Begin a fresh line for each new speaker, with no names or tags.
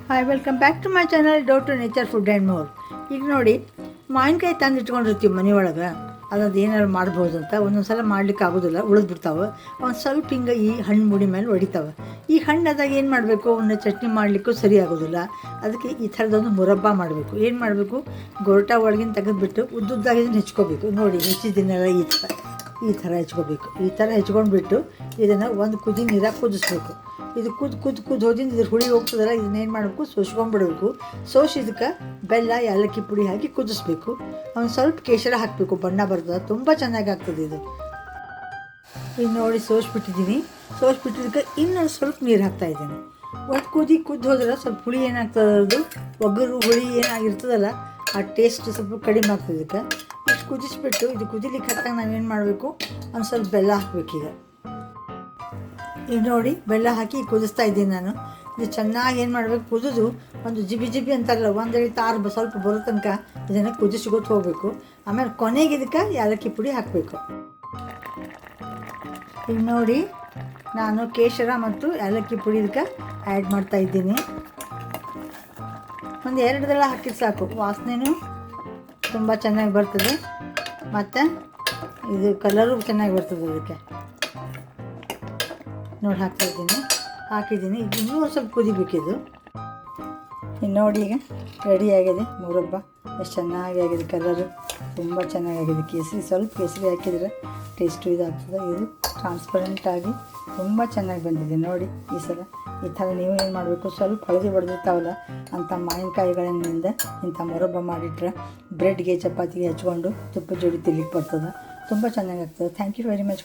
Hi welcome back to my channel do to nature food and more. ಈಗ ನೋಡಿ, ಮಾವಿನಕಾಯಿ ತಂದು ಇಟ್ಕೊಂಡಿರ್ತೀವಿ ಮನೆಯೊಳಗೆ, ಅದಂದು ಏನಾದ್ರು ಮಾಡ್ಬೋದು ಅಂತ. ಒಂದೊಂದು ಸಲ ಮಾಡ್ಲಿಕ್ಕೆ ಆಗೋದಿಲ್ಲ, ಉಳಿದ್ಬಿಡ್ತಾವೆ. ಒಂದು ಸ್ವಲ್ಪ ಹಿಂಗೆ ಈ ಹಣ್ಣು ಮುಡಿ ಮೇಲೆ ಹೊಡಿತಾವೆ. ಈ ಹಣ್ಣಾದಾಗ ಏನು ಮಾಡಬೇಕು, ಅವನ್ನ ಚಟ್ನಿ ಮಾಡಲಿಕ್ಕೂ ಸರಿ ಆಗೋದಿಲ್ಲ. ಅದಕ್ಕೆ ಈ ಥರದೊಂದು ಮುರಬ್ಬ ಮಾಡಬೇಕು. ಏನು ಮಾಡಬೇಕು, ಗೊರಟ ಒಳಗಿನ ತೆಗೆದುಬಿಟ್ಟು ಉದ್ದುದ್ದಾಗಿ ಇದನ್ನು ಹೆಚ್ಕೋಬೇಕು. ನೋಡಿ, ಹೆಚ್ಚಿದ್ದನ್ನೆಲ್ಲ ಈ ಥರ ಹೆಚ್ಕೋಬೇಕು. ಈ ಥರ ಹೆಚ್ಕೊಂಡ್ಬಿಟ್ಟು ಇದನ್ನು ಒಂದು ಕುದಿ ನೀರಾಗ ಕುದಿಸ್ಬೇಕು. ಇದು ಕುದ್ದು ಹೋದಿಂದ ಇದ್ರ ಹುಳಿ ಹೋಗ್ತದಲ್ಲ, ಇದನ್ನೇನು ಮಾಡಬೇಕು, ಸೋಸ್ಕೊಂಡ್ಬಿಡಬೇಕು. ಇದಕ್ಕೆ ಬೆಲ್ಲ ಏಲಕ್ಕಿ ಪುಡಿ ಹಾಕಿ ಕುದಿಸ್ಬೇಕು. ಒಂದು ಸ್ವಲ್ಪ ಕೇಸರ ಹಾಕಬೇಕು, ಬಣ್ಣ ಬರ್ತದೆ, ತುಂಬ ಚೆನ್ನಾಗಿ ಆಗ್ತದೆ ಇದು. ಈಗ ನೋಡಿ, ಸೋಸ್ಬಿಟ್ಟಿದ್ದಕ್ಕೆ ಇನ್ನೊಂದು ಸ್ವಲ್ಪ ನೀರು ಹಾಕ್ತಾಯಿದ್ದೇನೆ. ಒಂದು ಕುದ್ದು ಹೋದ್ರೆ ಸ್ವಲ್ಪ ಹುಳಿ ಏನಾಗ್ತದೆ, ಅದು ಒಗ್ಗರು ಹುಳಿ ಏನಾಗಿರ್ತದಲ್ಲ, ಆ ಟೇಸ್ಟ್ ಸ್ವಲ್ಪ ಕಡಿಮೆ ಆಗ್ತದೆ. ಇದಕ್ಕೆ ಇಷ್ಟು ಕುದಿಸ್ಬಿಟ್ಟು ಇದು ಕುದಿಲಿಕ್ಕೆ ಹಾಕ್ದಾಗ ನಾವೇನು ಮಾಡಬೇಕು, ಒಂದು ಸ್ವಲ್ಪ ಬೆಲ್ಲ ಹಾಕಬೇಕೀಗ. ಈಗ ನೋಡಿ, ಬೆಲ್ಲ ಹಾಕಿ ಕುದಿಸ್ತಾ ಇದ್ದೀನಿ ನಾನು. ಇದು ಚೆನ್ನಾಗಿ ಏನು ಮಾಡಬೇಕು, ಕುದಿದು ಒಂದು ಜಿಬಿ ಅಂತಾರಲ್ಲ, ಒಂದೆರಡು ತಾರು ಸ್ವಲ್ಪ ಬರೋ ತನಕ ಇದನ್ನು ಕುದಿಸ್ಕೊತ ಹೋಗಬೇಕು. ಆಮೇಲೆ ಕೊನೆಗೆ ಇದಕ್ಕೆ ಏಲಕ್ಕಿ ಪುಡಿ ಹಾಕಬೇಕು. ಈಗ ನೋಡಿ, ನಾನು ಕೇಸರ ಮತ್ತು ಏಲಕ್ಕಿ ಪುಡಿ ಇದಕ್ಕೆ ಆ್ಯಡ್ ಮಾಡ್ತಾಯಿದ್ದೀನಿ. ಒಂದು 2 ದಳ ಹಾಕಿದ್ರೆ ಸಾಕು, ವಾಸನೆಯೂ ತುಂಬ ಚೆನ್ನಾಗಿ ಬರ್ತದೆ ಮತ್ತು ಇದು ಕಲರು ಚೆನ್ನಾಗಿ ಬರ್ತದೆ ಅದಕ್ಕೆ. ನೋಡಿ, ಹಾಕಿದ್ದೀನಿ. ಈಗ ಇನ್ನೂ ಸ್ವಲ್ಪ ಕುದಿಬೇಕಿದು. ಇನ್ನು ನೋಡಿ, ಈಗ ರೆಡಿಯಾಗಿದೆ ಮುರಬ್ಬ. ಎಷ್ಟು ಚೆನ್ನಾಗಿ ಆಗಿದೆ, ಕಲರು ತುಂಬ ಚೆನ್ನಾಗಾಗಿದೆ. ಸ್ವಲ್ಪ ಕೇಸರಿ ಹಾಕಿದರೆ ಟೇಸ್ಟು ಇದಾಗ್ತದೆ. ಇದು ಟ್ರಾನ್ಸ್ಪರೆಂಟಾಗಿ ತುಂಬ ಚೆನ್ನಾಗಿ ಬಂದಿದೆ ನೋಡಿ. ಈ ಸಲ ಈ ಥರ ನೀವು ಏನು ಮಾಡಬೇಕು, ಸ್ವಲ್ಪ ಹಳದಿ ಹೊಡೆದಿರ್ತಾವಲ್ಲ ಅಂಥ ಮಾವಿನಕಾಯಿಗಳಿಂದ ಇಂಥ ಮುರಬ್ಬ ಮಾಡಿಟ್ರೆ ಬ್ರೆಡ್ಗೆ ಚಪಾತಿಗೆ ಹಚ್ಕೊಂಡು ತುಪ್ಪ ಜೋಡಿ ತಿನ್ಲಿಕ್ಕೆ ಬರ್ತದೆ. ತುಂಬ ಚೆನ್ನಾಗಾಗ್ತದೆ. Thank you very much.